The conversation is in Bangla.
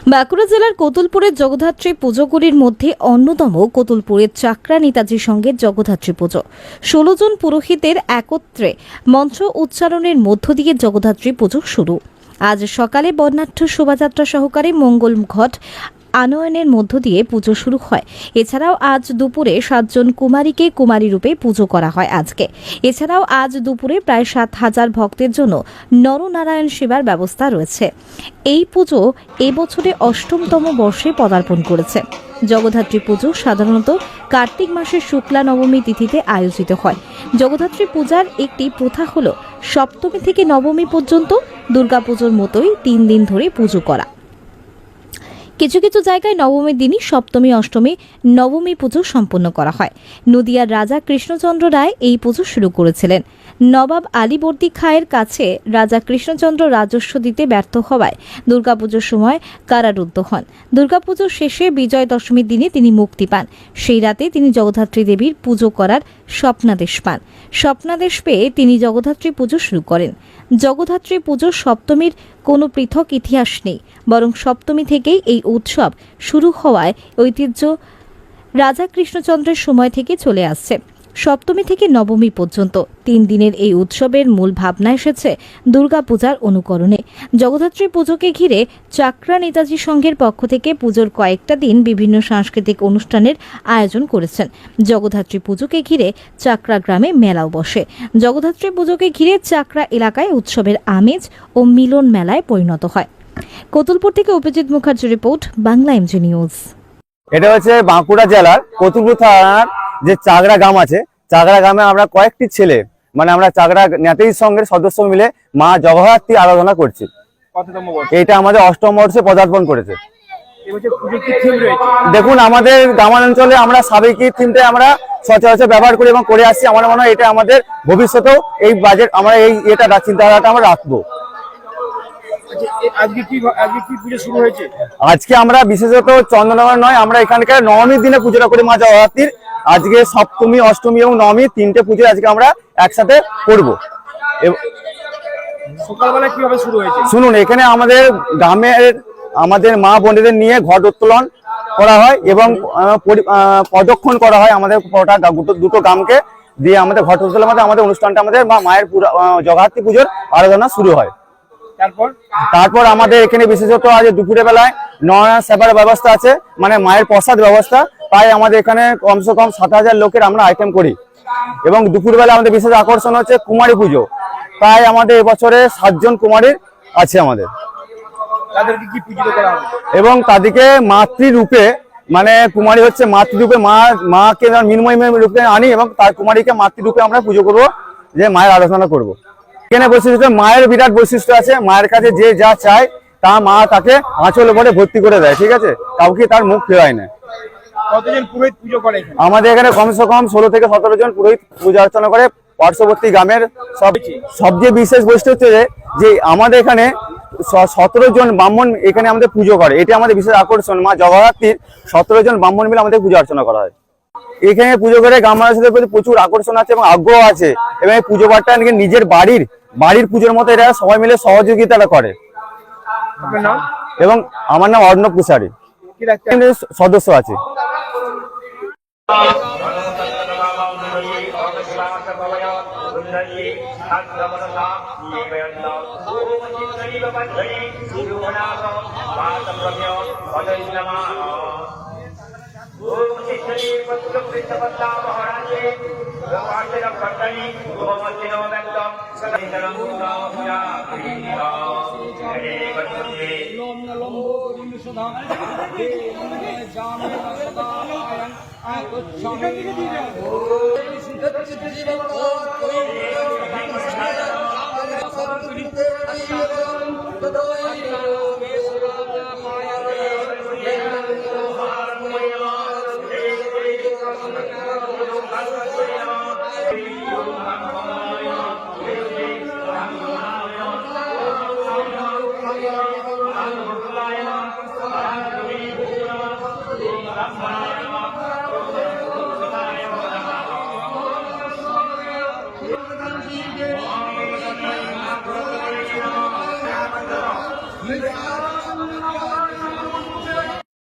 বাঁকুড়া জেলার কোতুলপুরের জগদ্ধাত্রী পুজোগুলির মধ্যে অন্যতম কোতুলপুরের চাকরা নেতাজি সংঘের জগদ্ধাত্রী পুজো। 16 জন পুরোহিতের একত্রে মন্ত্র উচ্চারণের মধ্য দিয়ে জগদ্ধাত্রী পুজো শুরু। আজ সকালে বর্ণাঢ্য শোভাযাত্রা সহকারে মঙ্গল ঘট আনয়নের মধ্য দিয়ে পুজো শুরু হয়। এছাড়াও আজ দুপুরে 7 জন কুমারীকে কুমারী রূপে পুজো করা হয়। এছাড়াও আজ দুপুরে প্রায় 7,000 ভক্তের জন্য নরনারায়ণ সেবার ব্যবস্থা রয়েছে। এই পুজো এবছরে 8তম বর্ষে পদার্পণ করেছে। জগদ্ধাত্রী পুজো সাধারণত কার্তিক মাসের শুক্লা নবমী তিথিতে আয়োজিত হয়। জগদ্ধাত্রী পূজার একটি প্রথা হল সপ্তমী থেকে নবমী পর্যন্ত দুর্গাপুজোর মতোই 3 দিন ধরে পুজো করা। কিছু কিছু জায়গায় নবমীর দিনই সপ্তমী অষ্টমী নবমী পুজো সম্পন্ন করা হয়। নদিয়ার রাজা কৃষ্ণচন্দ্র রায় এই পুজো শুরু করেছিলেন। নবাব আলীবর্দী খাঁয়ের কাছে রাজা কৃষ্ণচন্দ্র রাজস্ব দিতে ব্যর্থ হওয়ায় দুর্গাপুজোর সময় কারারুদ্ধ হন। দুর্গাপুজোর শেষে বিজয় দশমীর দিনে তিনি মুক্তি পান। সেই রাতে তিনি জগদ্ধাত্রী দেবীর পুজো করার স্বপ্নাদেশ পান। স্বপ্নাদেশ পেয়ে তিনি জগদ্ধাত্রী পুজো শুরু করেন। জগদ্ধাত্রী পুজোর সপ্তমীর কোনো পৃথক ইতিহাস নেই, বরং সপ্তমী থেকেই এই উৎসব শুরু হওয়ায় ঐতিহ্য রাজা কৃষ্ণচন্দ্রের সময় থেকে চলে আসছে। সপ্তমী থেকে নবমী পর্যন্ত 3 দিনের এই উৎসবের মূল ভাবনা এসেছে দুর্গাপূজার অনুকরণে। জগদ্ধাত্রী পুজোকে ঘিরে চাকরা নেতাজি সংঘের পক্ষ থেকে পুজোর কয়েকটা দিন বিভিন্ন সাংস্কৃতিক অনুষ্ঠানের আয়োজন করেছেন। জগদ্ধাত্রী পুজোকে ঘিরে চাকরা গ্রামে মেলাও বসে। জগদ্ধাত্রী পুজোকে ঘিরে চাকরা এলাকায় উৎসবের আমেজ ও মিলন মেলায় পরিণত হয়। কোতুলপুর থেকে অভিজিৎ মুখার্জির রিপোর্ট, বাংলা এমজি নিউজ। এটা হচ্ছে বাঁকুড়া জেলার কোতুলপুর থানার যে চাকরা গ্রাম আছে, চাকরা গ্রামে আমরা কয়েকটি ছেলে আমরা চাকরা নেতাজি সংঘের সদস্য মিলে মা জগদ্ধাত্রী আরাধনা করছি। এটা আমাদের 8ম বর্ষে পদার্পণ করেছে। দেখুন, আমাদের গ্রামাঞ্চলে আমরা সাবেকি থিমটা আমরা সচরাচর ব্যবহার করি এবং করে আসছি। আমার মনে হয় এটা আমাদের ভবিষ্যতেও এই বাজেট আমরা এটা চিন্তাধারাটা আমরা রাখবো। আজকে আমরা বিশেষত চন্দ্রনগর নয়, আমরা এখানকার নবমীর দিনে পুজোটা করি মা জগদ্ধাত্রীর। আজকে সপ্তমী, অষ্টমী এবং নবমী 3টে পুজো আজকে আমরা একসাথে করব। সকালবেলা কিভাবে শুরু হয়েছে শুনুন, এখানে আমাদের গ্রামের আমাদের মা বোনেদের নিয়ে ঘট উত্তোলন করা হয় এবং প্রদক্ষিণ করা হয়। আমাদের দুটো গ্রামকে দিয়ে আমাদের ঘট উত্তোলনের মধ্যে আমাদের অনুষ্ঠানটা আমাদের মায়ের জগদ্ধাত্রী পুজোর আরাধনা শুরু হয়। তারপর আমাদের এখানে বিশেষত আজ দুপুরে বেলায় নরনারায়ণ সেবার ব্যবস্থা আছে, মায়ের প্রসাদ ব্যবস্থা। তাই আমাদের এখানে কমসে কম 7,000 লোকের আমরা আইটেম করি। এবং দুপুরবেলা আমাদের বিশেষ আকর্ষণ হচ্ছে কুমারী পুজো। তাই আমাদের এবছরে 7 জন কুমারী আছে আমাদের। এবং তাদেরকে মাতৃরূপে কুমারী হচ্ছে মাতৃরূপে মাকে মিনময় রূপে আনি এবং তার কুমারীকে মাতৃরূপে আমরা পুজো করবো, যে মায়ের আরাধনা করবো। এখানে বৈশিষ্ট্য, মায়ের বিরাট বৈশিষ্ট্য আছে। মায়ের কাছে যে যা চায় তা মা তাকে আঁচলে ভরে ভর্তি করে দেয়, ঠিক আছে, কাউকে তার মুখ ফেরায় না। কতজন পুরোহিত পুজো করে? আমাদের এখানে কমসে কম 16 থেকে 17 জন পুরোহিত পূজা অর্চনা করে। পার্শ্ববর্তী গ্রামের সবচেয়ে বিশেষ বৈশিষ্ট্য হচ্ছে যে আমাদের এখানে 17 জন ব্রাহ্মণ এখানে আমাদের পুজো করে। এটা আমাদের বিশেষ আকর্ষণ। মা জগদ্ধাত্রীর 17 জন ব্রাহ্মণ মিলে আমাদের পূজা অর্চনা করা হয়। এখানে পুজো করে গ্রামবাসীদের প্রতি প্রচুর আকর্ষণ আছে এবং আগ্রহ আছে। এবং এই পুজো পাঠটা নিজের বাড়ির পুজোর মতো এরা সবাই মিলে সহযোগিতাটা করে। এবং আমার নাম অর্ণব কুশারি, সদস্য আছে।